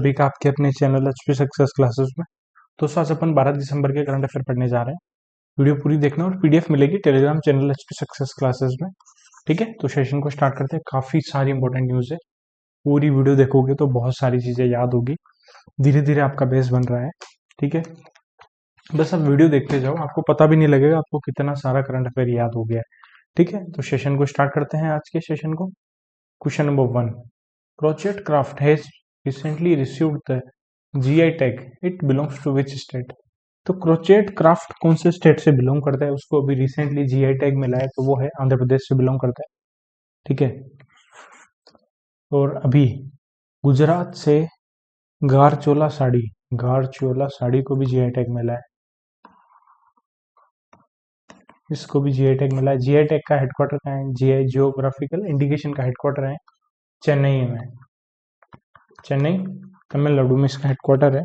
सभी का आपके अपने चैनल एचपी सक्सेस क्लासेस में। दोस्तों आज अपन 12 दिसंबर के करंट अफेयर पढ़ने जा रहे हैं। वीडियो पूरी देखना और पीडीएफ मिलेगी Telegram channel HP success classes में। ठीक है, तो सेशन को स्टार्ट करते हैं। काफी सारी इंपॉर्टेंट न्यूज है, पूरी वीडियो देखोगे तो बहुत सारी चीजें याद होगी। धीरे धीरे आपका बेस बन रहा है। ठीक है, बस आप वीडियो देखते जाओ, आपको पता भी नहीं लगेगा आपको कितना सारा करंट अफेयर याद हो गया है। ठीक है, तो सेशन को स्टार्ट करते हैं आज के सेशन को। Question number 1, Crochet Craft has recently received the GI tag. It belongs to which state? तो क्रोचेट क्राफ्ट कौन से स्टेट से बिलोंग करता है? उसको अभी रिसेंटली जीआई टैग मिला है, तो वो है आंध्र प्रदेश से बिलोंग करता है। ठीक है, और अभी गुजरात से गारचोला साड़ी को भी जीआई टैग मिला है। इसको भी जीआई टैग मिला है। जीआई टैग का हेडक्वार्टर कहाँ है? जीआई जियोग्राफिकल इंडिकेशन का हेडक्वार्टर है चेन्नई में। चेन्नई तमिलनाडु में इसका हेडक्वार्टर है।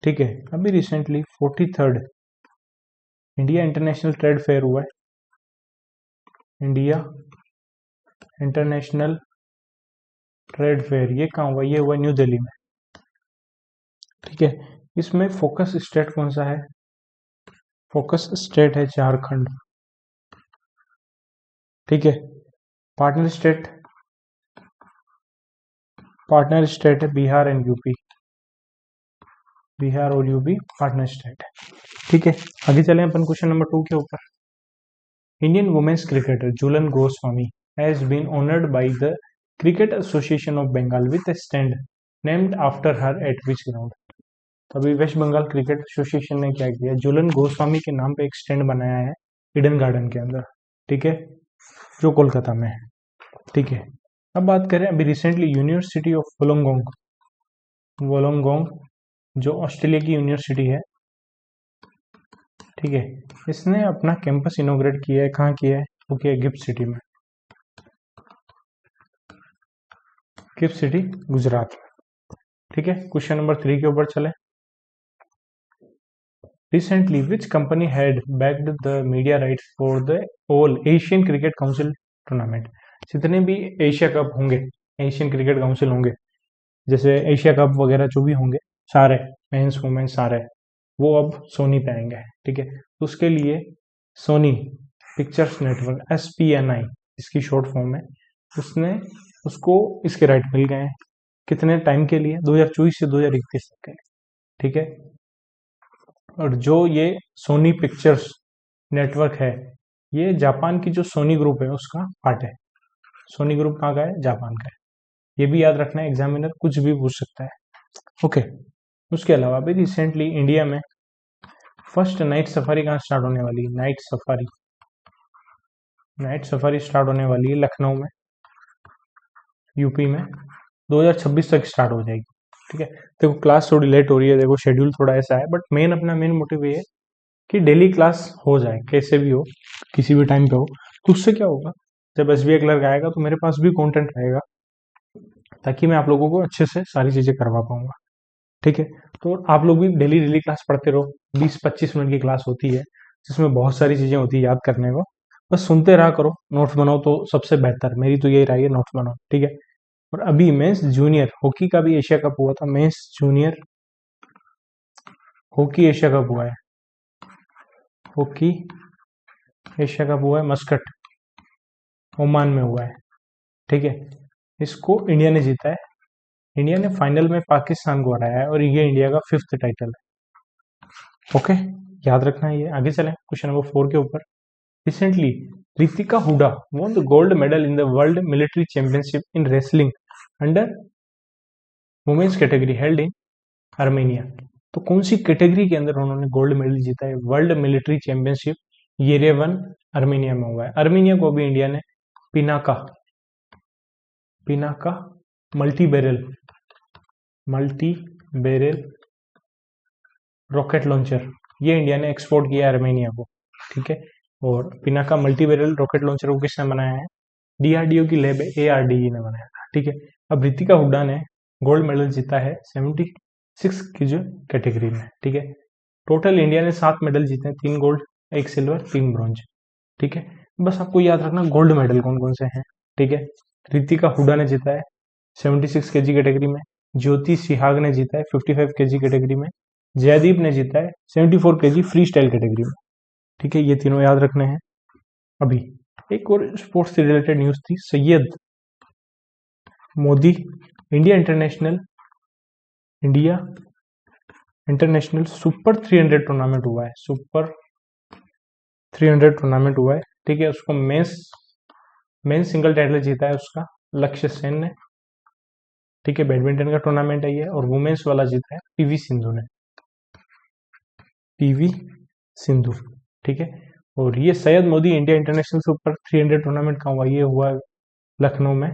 ठीक है, अभी recently 43rd India international trade fair हुआ है। इंडिया इंटरनेशनल ट्रेड फेयर ये कहाँ हुआ? ये हुआ न्यू दिल्ली में। ठीक है, इसमें फोकस स्टेट कौन सा है? फोकस स्टेट है झारखंड। ठीक है, पार्टनर स्टेट है बिहार एंड यूपी। बिहार और यूपी पार्टनर स्टेट है। ठीक है, आगे चले अपन क्वेश्चन नंबर 2 के ऊपर। Indian women's cricketer Jhulan Goswami has been honoured by the cricket association of Bengal with a stand named after her at which ground? अभी वेस्ट बंगाल क्रिकेट एसोसिएशन ने क्या किया? झूलन गोस्वामी के नाम पे एक स्टैंड बनाया है ईडन गार्डन के अंदर। ठीक है, जो कोलकाता में है। ठीक है, अब बात करें अभी रिसेंटली यूनिवर्सिटी ऑफ वोलोंगोंग जो ऑस्ट्रेलिया की यूनिवर्सिटी है। ठीक है, इसने अपना कैंपस इनॉग्रेट किया है। कहाँ किया है? वो किया है गिफ्ट सिटी में। गिफ्ट सिटी गुजरात में। ठीक है, क्वेश्चन नंबर 3 के ऊपर चले। Recently which company had backed the media rights for the all Asian cricket council tournament? जितने भी एशिया कप होंगे, एशियन क्रिकेट काउंसिल होंगे, जैसे एशिया कप वगैरह जो भी होंगे, सारे मेंस वुमेन्स सारे वो अब सोनी पे आएंगे। ठीक है, तो उसके लिए सोनी पिक्चर्स नेटवर्क SPNI इसकी शॉर्ट फॉर्म है, उसको इसके राइट मिल गए हैं। कितने टाइम के लिए? 2024 से 2031 तक के लिए। ठीक है, और जो ये सोनी पिक्चर्स नेटवर्क है, ये जापान की जो सोनी ग्रुप है उसका पार्ट है। सोनी ग्रुप कहाँ का है? जापान का है। ये भी याद रखना है, एग्जामिनर कुछ भी पूछ सकता है। ओके, उसके अलावा अभी रिसेंटली इंडिया में फर्स्ट नाइट सफारी कहाँ स्टार्ट होने वाली है? नाइट सफारी स्टार्ट होने वाली है लखनऊ में, यूपी में। 2026 तक स्टार्ट हो जाएगी। ठीक है, देखो क्लास थोड़ी लेट हो रही है, देखो शेड्यूल थोड़ा ऐसा है, बट मेन मोटिव ये है कि डेली क्लास हो जाए, कैसे भी हो, किसी भी टाइम पे हो। तो उससे क्या होगा, जब SBI क्लर्क आएगा तो मेरे पास भी कंटेंट रहेगा, ताकि मैं आप लोगों को अच्छे से सारी चीजें करवा पाऊंगा। ठीक है, तो आप लोग भी डेली डेली क्लास पढ़ते रहो। 20-25 मिनट की क्लास होती है, जिसमें बहुत सारी चीजें होती है याद करने को। बस सुनते रहा करो, नोट्स बनाओ तो सबसे बेहतर। मेरी तो यही राय है, नोट्स बनाओ। ठीक है, और अभी मेंस जूनियर हॉकी का भी एशिया कप हुआ था। Mains junior hockey Asia cup हुआ है। हॉकी एशिया कप हुआ है मस्कट, ओमान में हुआ है। ठीक है, इसको इंडिया ने जीता है। इंडिया ने फाइनल में पाकिस्तान को हराया है, और ये इंडिया का 5th टाइटल है। ओके, याद रखना है ये। आगे चलें क्वेश्चन नंबर 4 के ऊपर। Recently Ritika Hooda won the gold medal in the World Military Championship in Wrestling under women's category held in Armenia. तो कौन सी कैटेगरी के अंदर उन्होंने गोल्ड मेडल जीता है? World military championship Yerevan Armenia में हुआ है। आर्मेनिया को भी इंडिया ने Pinaka multi barrel rocket launcher, ये इंडिया ने एक्सपोर्ट किया आर्मेनिया को। ठीक है, और Pinaka multi barrel rocket launcher को किसने बनाया है? DRDO की लैब है, ARDE ने बनाया था। ठीक है, अब रितिका हुड्डा ने गोल्ड मेडल जीता है 76 की जो कैटेगरी में। ठीक है, टोटल इंडिया ने 7 मेडल जीते हैं, 3 गोल्ड 1 सिल्वर 3 ब्रॉन्ज। ठीक है, बस आपको याद रखना गोल्ड मेडल कौन कौन से हैं। ठीक है, रितिका हुड्डा ने जीता है 76 kg कैटेगरी में, ज्योति सिहाग ने जीता है 55 केजी कैटेगरी में, जयदीप ने जीता है 74 केजी फ्री स्टाइल कैटेगरी में। ठीक है, ये तीनों याद रखने हैं। अभी एक और स्पोर्ट्स से रिलेटेड न्यूज थी, Syed Modi India international super 300 tournament हुआ है, सुपर 300 टूर्नामेंट हुआ है। ठीक है, उसको मेंस सिंगल टाइटल जीता है उसका लक्ष्य सेन ने। ठीक है, बैडमिंटन का टूर्नामेंट है ये, और वुमेन्स वाला जीता है पीवी सिंधु ने, पीवी सिंधु। ठीक है, और ये Syed Modi India international super 300 tournament का हुआ, ये हुआ लखनऊ में,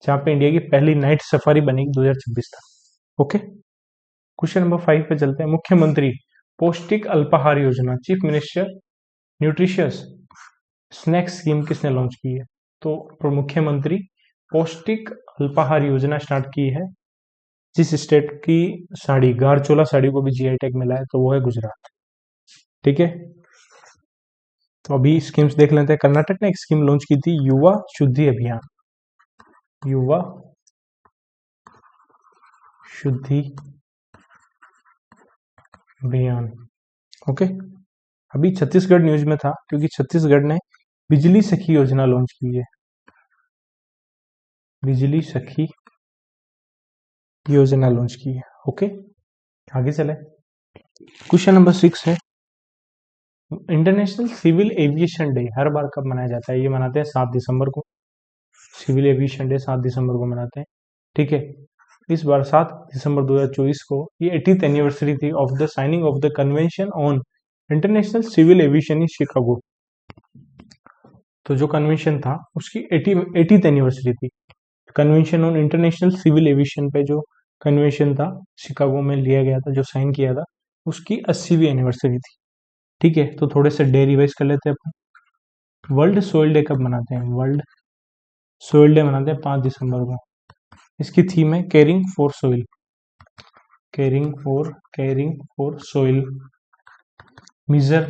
जहां पे इंडिया की पहली नाइट सफारी बनेगी 2026 तक। ओके, क्वेश्चन नंबर 5 पे चलते हैं। मुख्यमंत्री पौष्टिक अल्पाहार योजना, chief minister nutritious snack scheme किसने लॉन्च की है? तो मुख्यमंत्री पौष्टिक अल्पाहार योजना स्टार्ट की है। जिस स्टेट की साड़ी, गारचोला साड़ी को भी जीआई टैग मिला है, तो वो है गुजरात। ठीक है, तो अभी स्कीम्स देख लेते हैं। कर्नाटक ने एक स्कीम लॉन्च की थी, युवा शुद्धि अभियान, युवा शुद्धि अभियान। ओके, अभी छत्तीसगढ़ न्यूज में था, क्योंकि छत्तीसगढ़ ने बिजली सखी योजना लॉन्च की है, बिजली सखी योजना लॉन्च की है। ओके, आगे चले। क्वेश्चन नंबर 6 है, इंटरनेशनल सिविल एविएशन डे हर बार कब मनाया जाता है? ये मनाते हैं 7 दिसंबर को, सिविल एविएशन डे 7 दिसंबर को मनाते हैं। ठीक है, इस बार 7 दिसंबर 2024 को ये 80th एनिवर्सरी थी of the signing of the convention on international civil aviation in Chicago. तो जो कन्वेंशन था उसकी 80th एनिवर्सरी थी। Convention on international civil aviation पे जो कन्वेंशन था शिकागो में लिया गया था, जो साइन किया था, उसकी 80वीं एनिवर्सरी थी। ठीक है, तो थोड़े से डे रिवाइज कर लेते हैं अपन। वर्ल्ड सोइल डे कब मनाते हैं? वर्ल्ड सोइल डे मनाते हैं 5 दिसंबर को। इसकी थीम है caring for soil, caring for soil. Major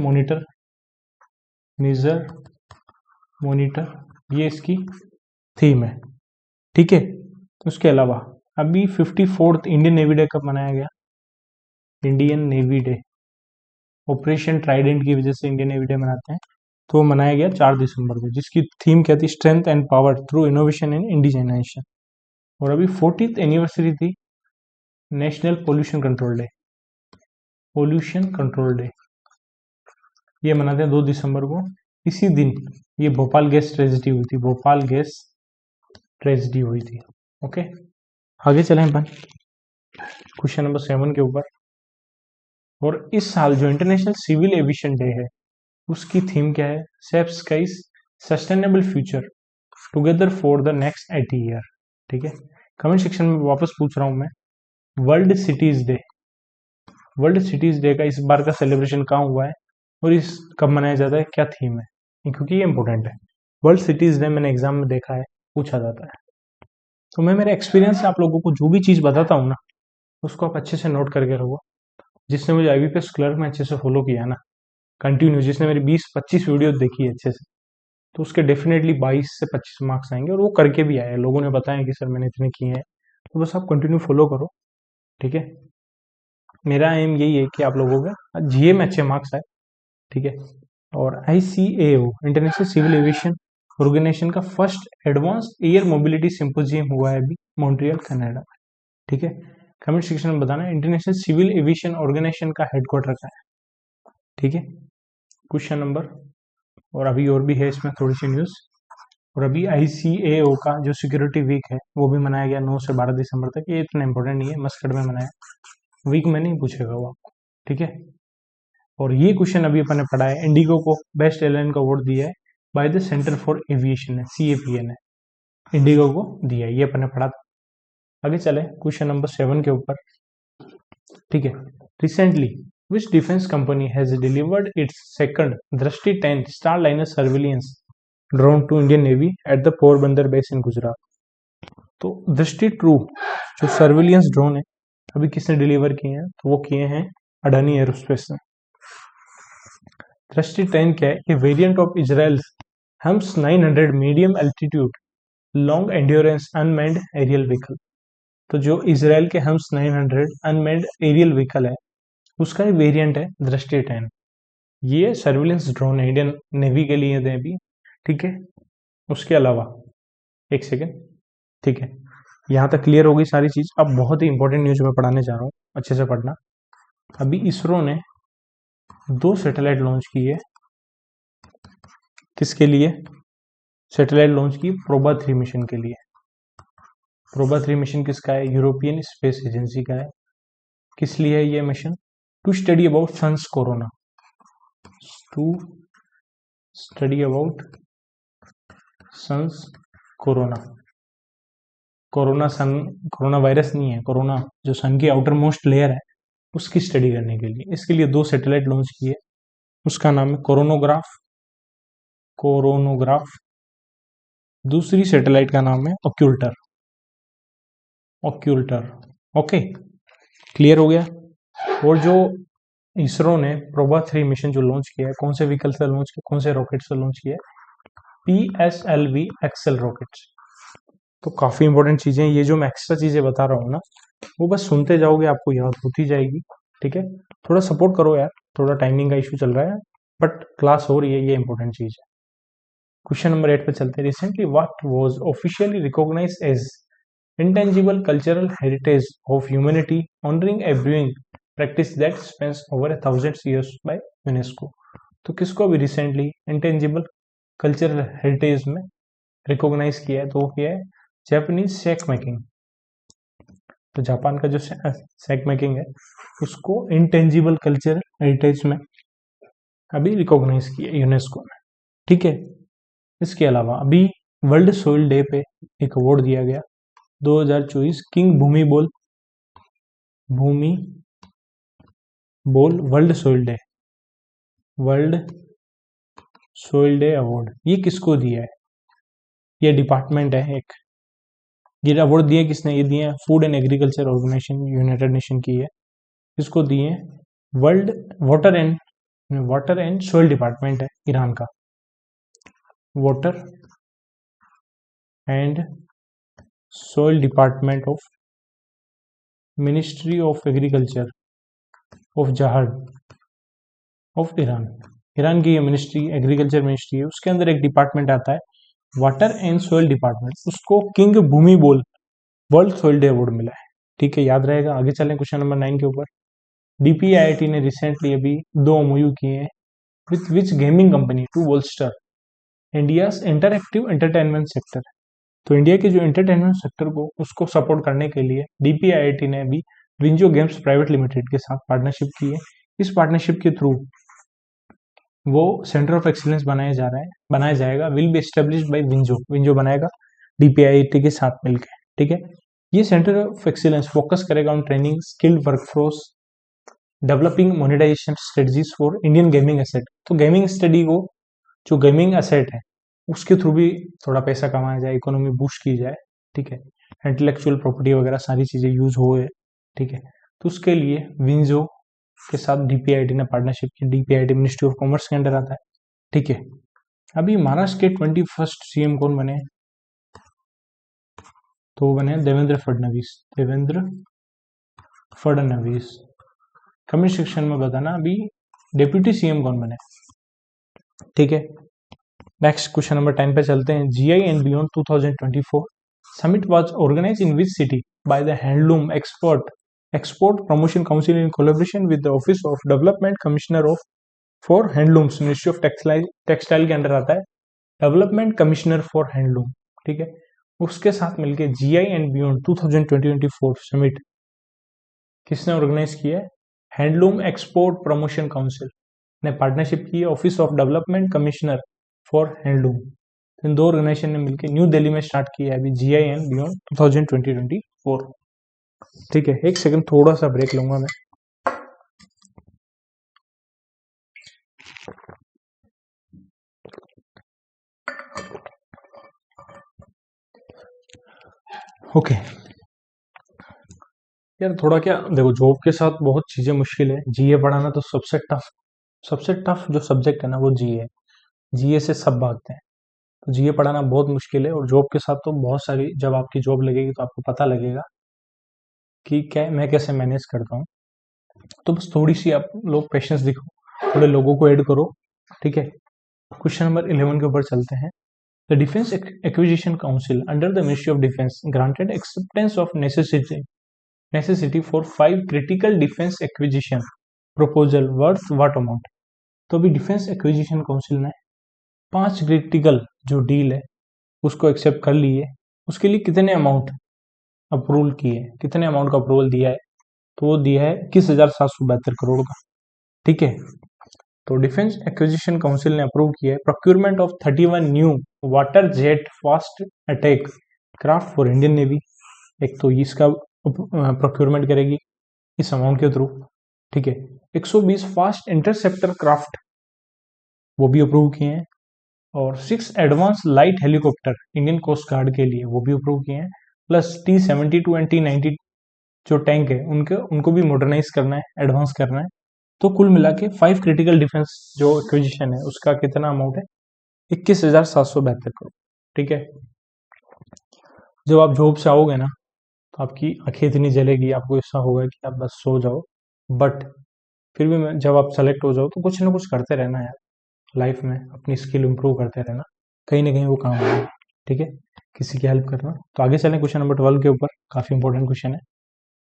monitor, ये इसकी थीम है। ठीक है, उसके अलावा अभी 54th इंडियन नेवी डे कब मनाया गया? Indian navy day operation Trident की वजह से इंडियन नेवी डे मनाते हैं, तो वो मनाया गया 4 दिसंबर को, जिसकी थीम क्या थी? Strength and power through innovation and indigenisation. और अभी 40th एनिवर्सरी थी नेशनल पोल्यूशन कंट्रोल डे, ये मनाते हैं 2 दिसंबर को। इसी दिन ये भोपाल गैस ट्रेजिडी हुई थी। ओके, आगे चलें अपन क्वेश्चन नंबर 7 के ऊपर। और इस साल जो इंटरनेशनल सिविल एविएशन डे है, उसकी थीम क्या है? Safe skies sustainable future together for the next 80 year. ठीक है, कमेंट सेक्शन में वापस पूछ रहा हूं मैं, वर्ल्ड सिटीज डे का इस बार का सेलिब्रेशन कहाँ हुआ है और इस कब मनाया जाता है, क्या थीम है? क्योंकि ये इंपॉर्टेंट है। वर्ल्ड सिटीज डे मैंने एग्जाम में देखा है, पूछा जाता है। तो मैं मेरे एक्सपीरियंस से आप लोगों को जो भी चीज बताता हूँ ना, उसको आप अच्छे से नोट करके रखो। जिसने मुझे आईबीपीएस क्लर्क में अच्छे से फॉलो किया ना कंटिन्यू, जिसने मेरी 20-25 वीडियो देखी है अच्छे से, तो उसके डेफिनेटली 22 से 25 मार्क्स आएंगे, और वो करके भी आए, लोगों ने बताया कि सर मैंने इतने किए हैं। तो बस आप कंटिन्यू फॉलो करो। ठीक है, मेरा एम यही है कि आप लोगों का जीए में अच्छे मार्क्स आए। ठीक है, और ICAO international civil aviation organisation का first advanced air mobility symposium हुआ है अभी मॉन्ट्रियल कनाडा में। ठीक है, कमेंट सेक्शन में बताना इंटरनेशनल सिविल एविएशन ऑर्गेनाइजेशन का हेडक्वार्टर का है। ठीक है, क्वेश्चन नंबर, और अभी और भी है इसमें थोड़ी सी न्यूज। और अभी ICAO का जो सिक्योरिटी वीक है वो भी मनाया गया 9 से 12 दिसंबर तक। ये इतना इंपॉर्टेंट नहीं है, मस्कट में मनाया, वीक में नहीं पूछेगा वो आपको। ठीक है, और ये क्वेश्चन अभी अपन ने पढ़ा है, इंडिगो को बेस्ट एयरलाइन का अवार्ड दिया है by the centre for aviation है, CAPA ने इंडिगो को दिया है, ये अपन ने पढ़ा था। आगे चले क्वेश्चन नंबर 7 के ऊपर। ठीक है, recently which defense company has delivered its second Drishti 10 Starliner surveillance drone to Indian Navy at the Porbandar base in Gujarat? तो दृष्टि ट्रू जो सर्विलियंस ड्रोन है अभी किसने डिलीवर किए हैं? तो वो किए हैं अडानी एरोस्पेस ने। दृष्टि 10 क्या है? ये variant of Israel's Hermes 900 medium altitude long endurance unmanned aerial vehicle. तो जो इसराइल के हम्स 900 अनमेन्ड एरियल व्हीकल है, उसका ही वेरिएंट है दृष्टि 10। ये सर्विलेंस ड्रोन है, इंडियन नेवी के लिए है अभी, ठीक है। उसके अलावा एक सेकेंड, ठीक है, यहाँ तक क्लियर हो गई सारी चीज। अब बहुत ही इंपॉर्टेंट न्यूज मैं पढ़ाने जा रहा हूँ, अच्छे से पढ़ना। अभी इसरो ने 2 सैटेलाइट लॉन्च की है। किसके लिए सैटेलाइट लॉन्च की? प्रोबा 3 मिशन के लिए। प्रोबा 3 मिशन किसका है? यूरोपियन स्पेस एजेंसी का है। किस लिए है ये मिशन? To study about sun's corona, to study about sun's corona. Corona virus नहीं है, कोरोना जो सन की आउटर मोस्ट लेयर है उसकी स्टडी करने के लिए। इसके लिए 2 सैटेलाइट लॉन्च किए। उसका नाम है कोरोनोग्राफ। दूसरी सैटेलाइट का नाम है ऑक्यूल्टर। ओके, क्लियर हो गया। और जो इसरो ने प्रोबा 3 मिशन जो लॉन्च किया है, कौन से व्हीकल से लॉन्च किया, कौन से रॉकेट से लॉन्च किया है? PSLV XL rockets. तो काफी इंपॉर्टेंट चीजें, ये जो मैं एक्स्ट्रा चीजें बता रहा हूँ ना, वो बस सुनते जाओगे आपको याद होती जाएगी, ठीक है। थोड़ा सपोर्ट करो यार, थोड़ा टाइमिंग का इशू चल रहा है, बट क्लास हो रही है, ये इंपॉर्टेंट चीज है। क्वेश्चन नंबर 8 पे चलते हैं। Recently what was officially recognised as intangible cultural heritage of humanity honouring a brewing practice that spans over 1000 years by UNESCO. तो किसको अभी रिसेंटली इंटेंजिबल कल्चरल हेरिटेज में रिकॉग्नाइज किया है? तो वो क्या है? Japanese sake making. तो जापान का जो शेक मेकिंग है उसको इंटेंजिबल कल्चरल हेरिटेज में अभी रिकॉग्नाइज किया यूनेस्को ने, ठीक है। इसके अलावा अभी वर्ल्ड सोइल डे पे एक अवार्ड दिया गया 2024 किंग भूमि बोल वर्ल्ड सोइल डे अवार्ड। ये किसको दिया है? ये डिपार्टमेंट है एक। ये अवार्ड दिए किसने? ये दिए food and agriculture organisation, United Nation की है। इसको दिए world water and soil department है ईरान का। Water and soil department of ministry of agriculture of जहार ऑफ ईरान। ईरान की ये मिनिस्ट्री, एग्रीकल्चर मिनिस्ट्री है, उसके अंदर एक डिपार्टमेंट आता है वाटर एंड सोइल डिपार्टमेंट। उसको किंग भूमि बोल वर्ल्ड सोइल डे अवार्ड मिला है, ठीक है, याद रहेगा। आगे चलें क्वेश्चन नंबर 9 के ऊपर। DPIIT ने रिसेंटली अभी 2 MOU किए हैं with which gaming company to bolster India's interactive entertainment sector. तो इंडिया के जो एंटरटेनमेंट सेक्टर को उसको सपोर्ट करने के लिए DPIIT ने अभी विंजो गेम्स प्राइवेट लिमिटेड के साथ पार्टनरशिप की है। इस पार्टनरशिप के थ्रू वो सेंटर ऑफ एक्सीलेंस बनाया जाएगा, will be established by WinZO बनाएगा DPIIT के साथ मिलकर, ठीक है। ये सेंटर ऑफ एक्सीलेंस फोकस करेगा on training skilled workforce, developing monetisation strategies for Indian gaming asset. तो गेमिंग स्टडी को, जो गेमिंग एसेट है उसके थ्रू भी थोड़ा पैसा कमाया जाए, इकोनॉमी बूस्ट की जाए, ठीक है। इंटेलेक्चुअल प्रॉपर्टी वगैरह सारी चीजें यूज हो, ठीक है। तो उसके लिए विंजो के साथ DPIIT ने पार्टनरशिप की। DPIIT मिनिस्ट्री ऑफ कॉमर्स के अंडर आता है, ठीक है। अभी महाराष्ट्र के 21st CM कौन बने? तो वो बने देवेंद्र फडणवीस। कमेंट सेक्शन में बताना अभी डेप्यूटी CM कौन बने, ठीक है। नेक्स्ट क्वेश्चन नंबर 10 पे चलते हैं। GI and Beyond 2024 summit was organized in which city by the Handloom Export Promotion Council in collaboration with the Office of Development Commissioner of for Handlooms, ministry of textile के under आता है development commissioner for handloom, ठीक है। उसके साथ मिलके GI and Beyond 2024 summit किसने organise किया है? हैंडलूम एक्सपोर्ट प्रमोशन काउंसिल ने पार्टनरशिप की है office of development commissioner for handloom. इन 2 ऑर्गेनाइजेशन ने मिलकर न्यू दिल्ली में स्टार्ट किया है अभी GI and Beyond 2024, ठीक है। एक सेकंड थोड़ा सा ब्रेक लूंगा मैं। ओके यार, थोड़ा क्या देखो, जॉब के साथ बहुत चीजें मुश्किल है। GA पढ़ाना तो सबसे टफ जो सब्जेक्ट है ना वो GA से सब भागते हैं। तो GA पढ़ाना बहुत मुश्किल है, और जॉब के साथ तो बहुत सारी, जब आपकी जॉब लगेगी तो आपको पता लगेगा कि क्या मैं कैसे मैनेज करता हूँ। तो बस थोड़ी सी आप लोग पेशेंस दिखो, थोड़े लोगों को ऐड करो, ठीक है। क्वेश्चन नंबर 11 के ऊपर चलते हैं। The defence acquisition council under the ministry of defence granted acceptance of necessity for 5 critical defence acquisition proposal worth what amount. तो अभी डिफेंस एक्विजिशन काउंसिल ने 5 क्रिटिकल जो डील है उसको एक्सेप्ट कर ली है। उसके लिए कितने अमाउंट अप्रूवल किए, कितने अमाउंट का अप्रूवल दिया है, तो वो दिया है 21,772 करोड़ का, ठीक है। तो डिफेंस एक्विजिशन काउंसिल ने अप्रूव किया है procurement of 31 new water jet fast attack craft for Indian navy. एक तो इसका प्रोक्यूरमेंट करेगी इस अमाउंट के थ्रू, ठीक है। 120 फास्ट इंटरसेप्टर क्राफ्ट वो भी अप्रूव किए हैं, और 6 advance light helicopter Indian coast guard के लिए वो भी अप्रूव किए हैं, प्लस T-72 एंड T-90 जो टैंक है उनको भी मॉडर्नाइज करना है, एडवांस करना है। तो कुल मिला के 5 क्रिटिकल डिफेंस जो एक्विजिशन है उसका कितना अमाउंट है, 21,772 करोड़, ठीक है। जब आप जॉब से आओगे ना तो आपकी आंखें इतनी जलेगी, आपको ऐसा होगा कि आप बस सो जाओ, बट फिर भी जब आप सेलेक्ट हो जाओ तो कुछ ना कुछ करते रहना यार लाइफ में, अपनी स्किल इंप्रूव करते रहना, कहीं ना कहीं वो काम आएगा, ठीक है। किसी की हेल्प करना। तो आगे चलें क्वेश्चन नंबर 12 के ऊपर, काफी इंपॉर्टेंट क्वेश्चन है।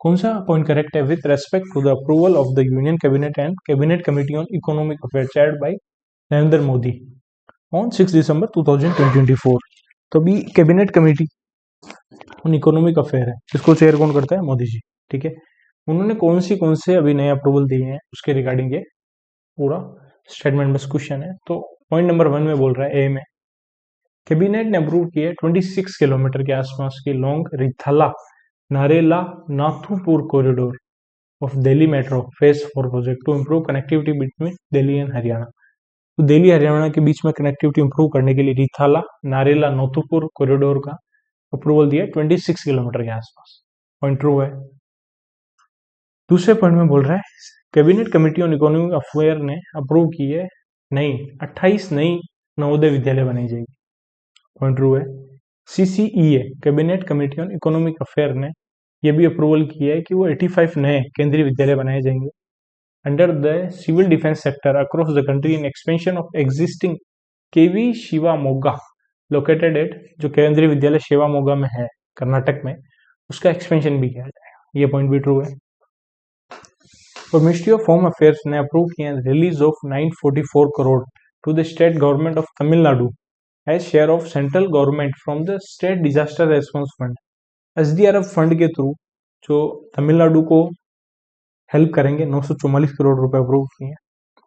कौन सा पॉइंट करेक्ट है? With respect to the approval of the union cabinet and cabinet committee on economic affair chaired by Narendra Modi on 6 December 2024। तो अभी cabinet committee on economic affair है, इसको चेयर कौन करता है? मोदी जी, ठीक है। उन्होंने कौन से अभी नए अप्रूवल दिए हैं उसके रिगार्डिंग ये पूरा स्टेटमेंट में क्वेश्चन है। तो पॉइंट नंबर 1 में बोल रहा है ए में, कैबिनेट ने अप्रूव किया 26 किलोमीटर के आसपास की long Rithala Narela Nathupur corridor of Delhi metro phase 4 project to improve connectivity between Delhi and Haryana. तो दिल्ली हरियाणा के बीच में कनेक्टिविटी इंप्रूव करने के लिए रिथाला नारेला नोथुपुर कॉरिडोर का अप्रूवल दिया 26 किलोमीटर के आसपास। पॉइंट ट्रू है। दूसरे पॉइंट में बोल रहा है cabinet committee on economic affair ने अप्रूव की है नई 28 नई नवोदय विद्यालय बनाई जाएगी। पॉइंट ट्रू है। CCEA cabinet committee on economic affair ने यह भी अप्रूवल किया है कि वो 85 नए केंद्रीय विद्यालय बनाए जाएंगे under the civil defence sector across the country in expansion of existing KV Shivamogga located at, जो केंद्रीय विद्यालय शिवामोगा में है कर्नाटक में, उसका एक्सपेंशन भी किया जाएगा। ये पॉइंट भी ट्रू है। और मिनिस्ट्री ऑफ होम अफेयर्स ने अप्रूव किया release of 944 crore to the state government of Tamil Nadu as share of central government from the state disaster response fund. SDRF fund के थ्रू जो तमिलनाडु को हेल्प करेंगे 944 करोड़ रुपए अप्रूव किए हैं।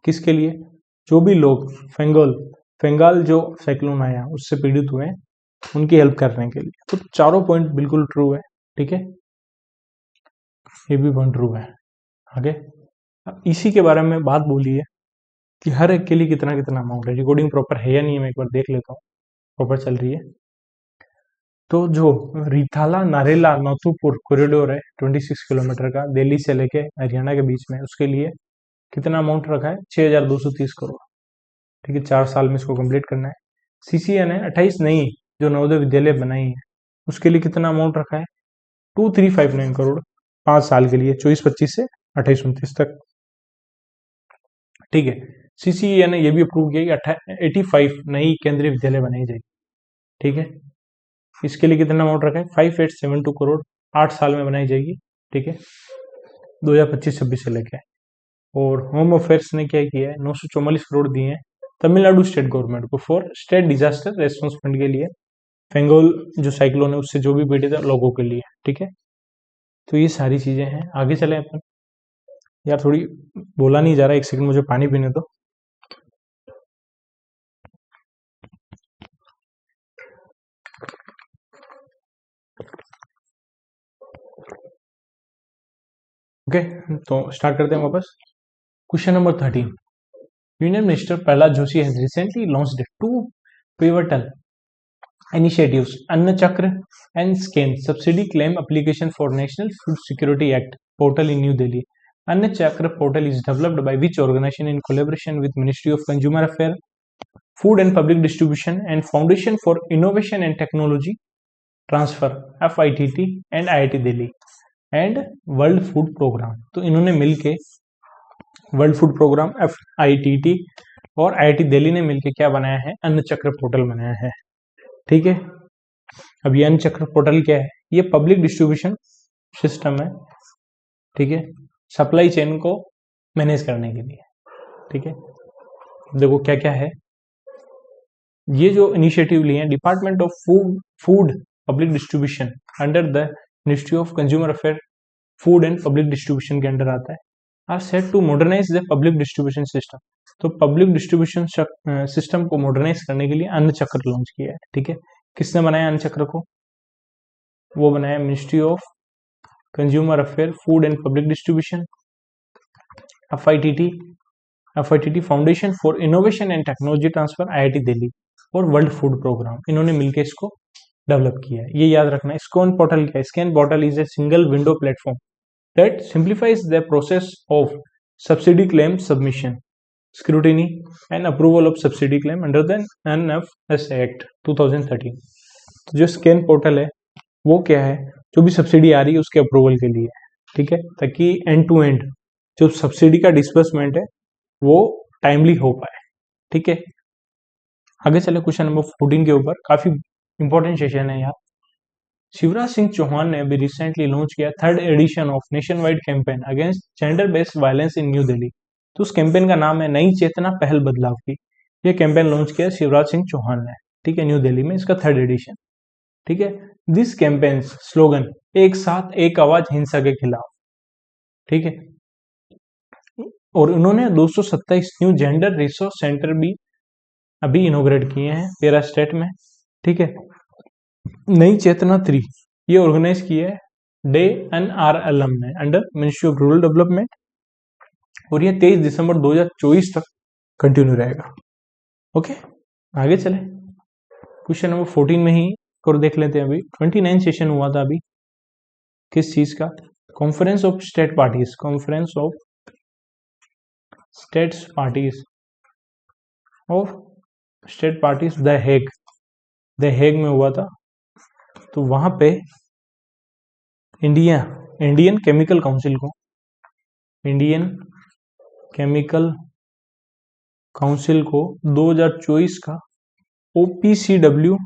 किसके लिए? जो भी लोग फेंगाल जो साइक्लोन आया उससे पीड़ित हुए उनकी हेल्प करने के लिए। तो चारों पॉइंट बिल्कुल ट्रू है, ठीक है। ये भी पॉइंट ट्रू है। आगे इसी के बारे में बात बोली है कि हर एक के लिए कितना कितना अमाउंट है। रिकॉर्डिंग प्रॉपर है या नहीं, मैं एक बार देख लेता हूँ प्रॉपर चल रही है। तो जो रिथाला नारेला नौथुपुर कॉरिडोर है 26 किलोमीटर का दिल्ली से लेके हरियाणा के बीच में, उसके लिए कितना अमाउंट रखा है? 6,230 करोड़, ठीक है। 4 साल में इसको कंप्लीट करना है। CCA ने 28 नई जो नवोदय विद्यालय बनाई है उसके लिए कितना अमाउंट रखा है? 2359 करोड़ 5 साल के लिए, 24-25 से 28-29 तक, ठीक है। CCA ने यह भी अप्रूव किया कि 85 नई केंद्रीय विद्यालय बनाई जाएगी, ठीक है। इसके लिए कितना अमाउंट रखा है? 5872 करोड़ 8 साल में बनाई जाएगी, ठीक है, 2025-26 से लेके। और होम अफेयर्स ने क्या किया है? 944 करोड़ दिए हैं तमिलनाडु स्टेट गवर्नमेंट को for state disaster response fund के लिए, फेंगोल जो साइक्लोन है उससे जो भी पीड़ित है लोगों के लिए, ठीक है। तो ये सारी चीजें हैं। आगे चले अपन। यार थोड़ी बोला नहीं जा रहा, एक सेकंड मुझे पानी पीने दो। ओके, तो स्टार्ट करते हैं वापस। Question number 13। Union minister Prahlad Joshi has recently launched 2 pivotal initiatives, Anna Chakra and SCAN subsidy claim application for National Food Security Act portal in New Delhi. Anna Chakra portal is developed by which organization in collaboration with Ministry of Consumer Affairs, Food and Public Distribution and Foundation for Innovation and Technology Transfer (FITT) and IIT Delhi. And world food programme. तो इन्होंने मिलके world food programme FITT और IIT Delhi ने मिलके क्या बनाया है, अन्न चक्र पोर्टल बनाया है। ठीक है, अब ये अन्न चक्र पोर्टल क्या है, ये पब्लिक डिस्ट्रीब्यूशन सिस्टम है। ठीक है, सप्लाई चेन को मैनेज करने के लिए। ठीक है, देखो क्या क्या है, ये जो इनिशिएटिव लिए हैं, department of food public distribution under the ministry of consumer affair food and public distribution के अंडर आता है, are set to modernise the public distribution system. तो पब्लिक डिस्ट्रीब्यूशन सिस्टम को मॉडर्नाइज करने के लिए अन्न चक्र लॉन्च किया है। ठीक है, किसने बनाया अन्न चक्र को, वो बनाया ministry of consumer affair food and public distribution, FITT foundation for innovation and technology transfer IIT Delhi और वर्ल्ड फूड प्रोग्राम, इन्होंने मिलकर इसको डेवलप किया है। ये याद रखना है। स्कैन पोर्टल क्या है, scan portal is a single window platform that simplifies the process of subsidy claim submission, scrutiny and approval of subsidy claim under the NFS Act 2013। तो जो स्कैन पोर्टल है वो क्या है, जो भी सब्सिडी आ रही है उसके अप्रूवल के लिए। ठीक है, ताकि एंड टू एंड जो सब्सिडी का डिस्बर्समेंट है वो टाइमली हो पाए। ठीक है, आगे चले क्वेश्चन नंबर 14 के ऊपर, काफी इंपॉर्टेंट सेशन है यार। शिवराज सिंह चौहान ने अभी रिसेंटली लॉन्च किया 3rd edition of nation wide campaign against gender based violence in new Delhi. तो उस कैंपेन का नाम है नई चेतना पहल बदलाव की। ये कैंपेन लॉन्च किया शिवराज सिंह चौहान ने। ठीक है, न्यू दिल्ली में, इसका 3rd एडिशन। ठीक है, दिस कैंपेन स्लोगन एक साथ एक आवाज हिंसा के खिलाफ। ठीक है, और उन्होंने 227 न्यू जेंडर रिसोर्स सेंटर भी अभी इनोग्रेट किए हैं 13 स्टेट में। ठीक है, नई चेतना 3 ये ऑर्गेनाइज किया है डे NRLM में under ministry of rural development, और ये 23 दिसंबर 2024 तक कंटिन्यू रहेगा। ओके, आगे चले क्वेश्चन नंबर 14 में ही और देख लेते हैं। अभी 29 सेशन हुआ था अभी, किस चीज का, conference of state parties, conference of states parties of state parties the Hague में हुआ था। तो वहां पे इंडियन केमिकल काउंसिल को 2024 का OPCW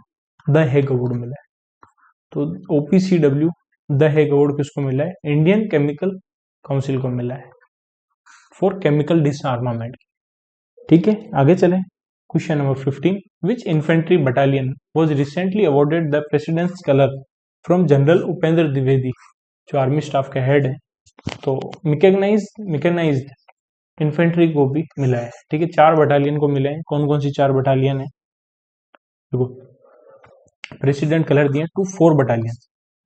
द हेग अवार्ड मिला है। तो OPCW द हेग अवार्ड किसको मिला है, इंडियन केमिकल काउंसिल को मिला है फॉर केमिकल डिसआर्मामेंट। ठीक है, आगे चले question number 15, which infantry battalion was recently awarded the president's colour from general Upendra Dwivedi, जो आर्मी स्टाफ के हेड है। तो मैकेनाइज्ड इन्फेंट्री को भी मिला है। ठीक है, 4 बटालियन को मिले हैं। कौन कौन सी 4 बटालियन है, देखो प्रेसिडेंट कलर दिए टू 4 बटालियन,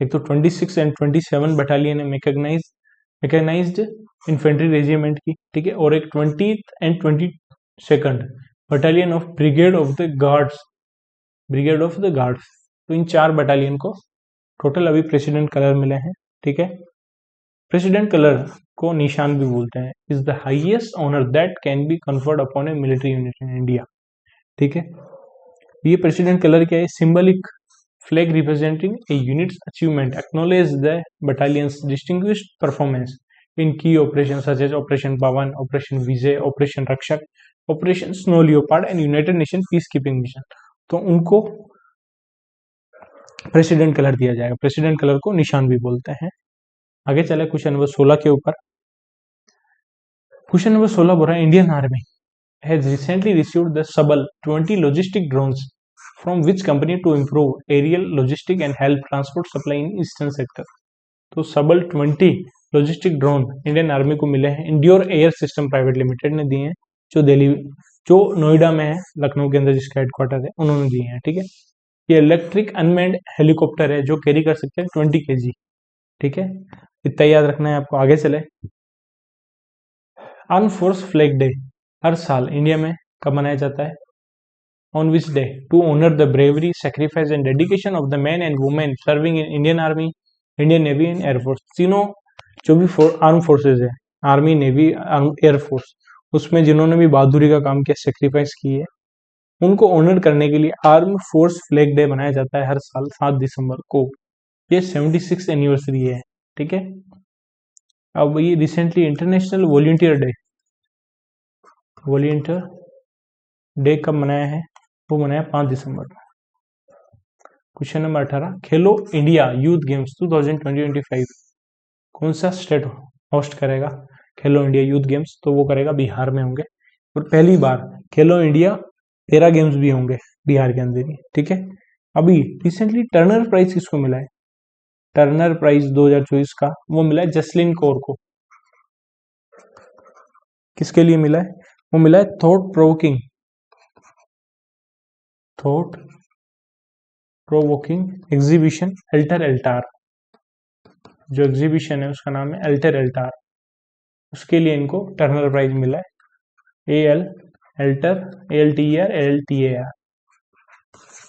एक तो 26 एंड 27 बटालियन है मैकेनाइज्ड इन्फेंट्री रेजिमेंट की। ठीक है, और एक 20th and 22nd battalion of brigade of the guards. तो इन 4 बटालियन को टोटल अभी प्रेसिडेंट कलर मिले हैं। ठीक है, प्रेसिडेंट कलर को निशान भी बोलते हैं, is the highest honour that can be conferred upon a military unit in India. ठीक है, ये प्रेसिडेंट कलर क्या है, symbolic flag representing a unit's achievement, acknowledge the battalion's distinguished performance in key operation such as operation Pawan, operation Vijay, operation Rakshak, operation snow leopard and United Nation peace keeping mission. तो उनको president colour दिया जाएगा, president colour को निशान भी बोलते हैं। आगे चले क्वेश्चन नंबर 16 के ऊपर। क्वेश्चन नंबर 16 बोल रहा है, Indian army has recently received the Sabal 20 logistic drones from which company to improve aerial logistic and help transport supply in eastern sector. तो Sabal 20 logistic drone Indian army को मिले हैं, endure air system private limited ने दिए हैं, जो नोएडा में है, लखनऊ के अंदर जिसका हेडक्वार्टर है, उन्होंने दिए हैं। ठीक है, ये इलेक्ट्रिक अनमैन्ड हेलीकॉप्टर है जो कैरी कर सकते हैं 20 kg। ठीक है, इतना याद रखना है आपको। आगे चले, आर्म फोर्स फ्लैग डे हर साल इंडिया में कब मनाया जाता है, on which day, to honour the bravery, sacrifice and dedication of the man and women serving in Indian army, Indian navy and air force. तीनों जो भी आर्म फोर्सेज है, आर्मी, नेवी, एयरफोर्स, उसमें जिन्होंने भी बहादुरी का काम किया, सेक्रीफाइस की है, उनको ऑनर करने के लिए आर्म फोर्स फ्लैग डे मनाया जाता है हर साल 7 दिसंबर को। ये 76 एनिवर्सरी है। ठीक है, अब ये रिसेंटली इंटरनेशनल वॉलंटियर डे कब मनाया है? वो मनाया 5 दिसंबर में। क्वेश्चन नंबर 18, खेलो इंडिया यूथ गेम्स 2020-25 कौन सा स्टेट होस्ट करेगा खेलो इंडिया यूथ गेम्स? तो वो करेगा बिहार में होंगे, और पहली बार खेलो इंडिया पैरा गेम्स भी होंगे बिहार के अंदर ही। ठीक है, अभी रिसेंटली टर्नर प्राइज किसको मिला है? टर्नर प्राइज 2024 का वो मिला है जसलीन कौर को। किसके लिए मिला है? वो मिला है थॉट प्रोवोकिंग एग्जीबिशन अल्टर एल्टार, जो एग्जीबिशन है उसका नाम है अल्टर एल्टार, उसके लिए इनको टर्नर प्राइज मिला है। ALTER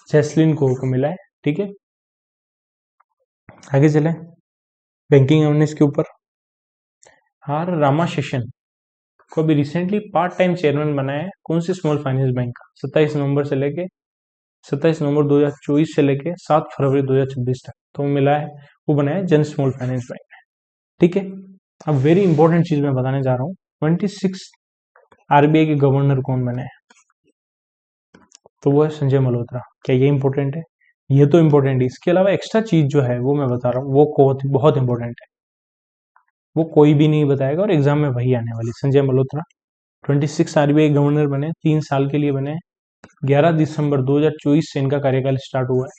जैसलिन कोर को मिला है। ठीक है, आगे चले बैंकिंग अवेयरनेस के ऊपर। आर रामाशेषन को अभी रिसेंटली पार्ट टाइम चेयरमैन बनाया है कौन से स्मॉल फाइनेंस बैंक का? 27 नवंबर 2024 से लेके 7 फरवरी 2026 तक तो मिला है, वो बनाया है जन स्मॉल फाइनेंस बैंक। ठीक है, अब वेरी इंपॉर्टेंट चीज मैं बताने जा रहा हूँ, 26 RBI के गवर्नर कौन बने हैं? तो वो है संजय मल्होत्रा। क्या ये इंपॉर्टेंट है? ये तो इंपॉर्टेंट है, इसके अलावा एक्स्ट्रा चीज जो है वो मैं बता रहा हूँ, वो बहुत इंपॉर्टेंट है, वो कोई भी नहीं बताएगा और एग्जाम में वही आने वाली। संजय मल्होत्रा 26 RBI गवर्नर बने, 3 साल के लिए बने। 11 दिसंबर 2024 से इनका कार्यकाल स्टार्ट हुआ है,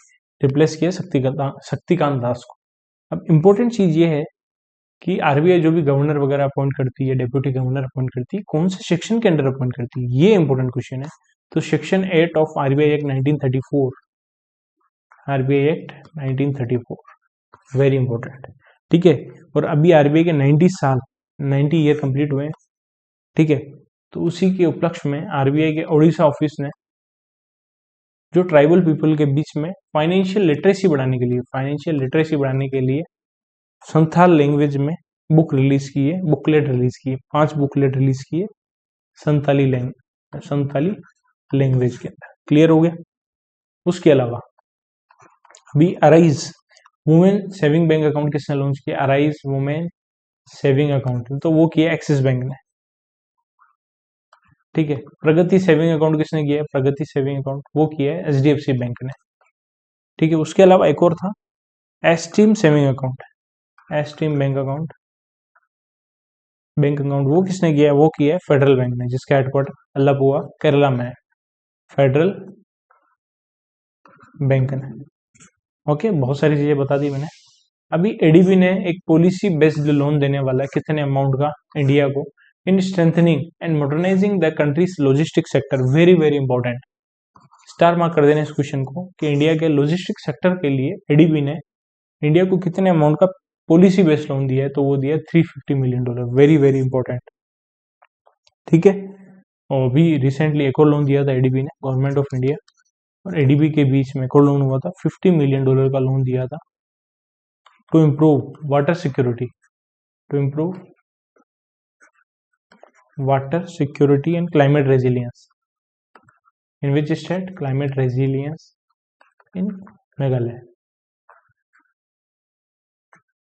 रिप्लेस किया शक्तिकांत दास को। अब इंपॉर्टेंट चीज ये है कि RBI जो भी गवर्नर वगैरह अपॉइंट करती है, डेप्यूटी गवर्नर अपॉइंट करती है, कौन से सेक्शन के अंडर अपॉइंट करती है, ये इंपॉर्टेंट क्वेश्चन है। तो section 8 of RBI act 1934, very important. ठीक है, और अभी RBI के 90 ईयर कंप्लीट हुए। ठीक है, तो उसी के उपलक्ष्य में RBI के ओडिशा ऑफिस ने जो ट्राइबल पीपल के बीच में फाइनेंशियल लिटरेसी बढ़ाने के लिए संथाल लैंग्वेज में बुकलेट रिलीज की है, 5 बुकलेट रिलीज की है संथाली लैंग्वेज के अंदर। क्लियर हो गया? उसके अलावा अभी arise women saving bank account किसने लॉन्च किया? अराइज वुमेन सेविंग अकाउंट, तो वो किया एक्सिस बैंक ने। ठीक है, प्रगति सेविंग अकाउंट किसने किया है? प्रगति सेविंग अकाउंट वो किया है HDFC बैंक ने। ठीक है, उसके अलावा एक और था esteem saving account, esteem bank account वो किसने किया है? वो किया है फेडरल बैंक ने, जिसका हेडक्वार्टर अल्लापुआ केरला में है, फेडरल बैंक ने। ओके, बहुत सारी चीजें बता दी मैंने। अभी ADB ने एक पॉलिसी बेस्ड लोन देने वाला है, कितने अमाउंट का? इंडिया को, इन strengthening and modernising the countries logistic sector. Very very important, star mark कर देना इस क्वेश्चन को कि इंडिया के लॉजिस्टिक सेक्टर के लिए ADB ने इंडिया को कितने अमाउंट का पॉलिसी बेस्ड लोन दिया है? तो वो दिया $350 मिलियन। Very very important. ठीक है, और अभी रिसेंटली एक और लोन दिया था ADB ने, गवर्नमेंट ऑफ इंडिया और ADB के बीच में एक और लोन हुआ था, $50 मिलियन का लोन दिया था to improve water security and climate resilience. In which state? Climate resilience in Meghalaya.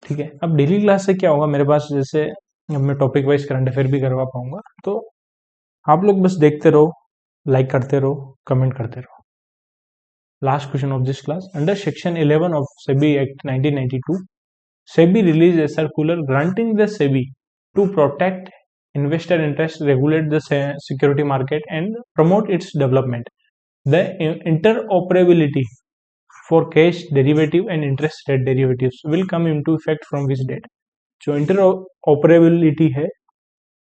ठीक है, अब डेली क्लास से क्या होगा मेरे पास, जैसे अब मैं टॉपिक वाइज करंट अफेयर भी करवा पाऊंगा, तो आप लोग बस देखते रहो, लाइक करते रहो, कमेंट करते रहो। Last question of this class, under section 11 of SEBI act 1992, SEBI release a circular granting the SEBI to protect investor interest, regulate the security market and promote its development. The interoperability for cash derivative and interest rate derivatives will come into effect from which date? जो interoperability है,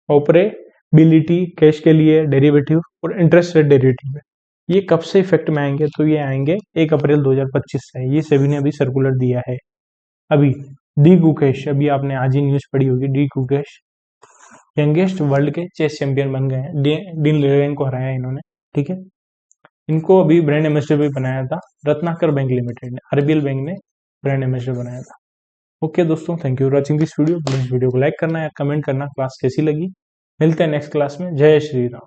operability cash के लिए, derivative और interest rate derivative है, ये कब से effect में आएंगे? तो ये आएंगे 1 अप्रैल 2025 से। ये सेबी ने अभी सर्कुलर दिया है। अभी डी गुकेश, अभी आपने आज ही न्यूज पढ़ी होगी, डी गुकेश यंगेस्ट वर्ल्ड के चेस चैंपियन बन गए हैं, डिन लेरेन को हराया इन्होंने। ठीक है, इनको अभी ब्रांड एम्बेसडर भी बनाया था रत्नाकर बैंक लिमिटेड ने, RBL बैंक ने ब्रांड एम्बेसडर बनाया था। ओके दोस्तों, thank you for watching this video. इस वीडियो को लाइक करना या कमेंट करना क्लास कैसी लगी। मिलते हैं नेक्स्ट क्लास में। जय श्री राम।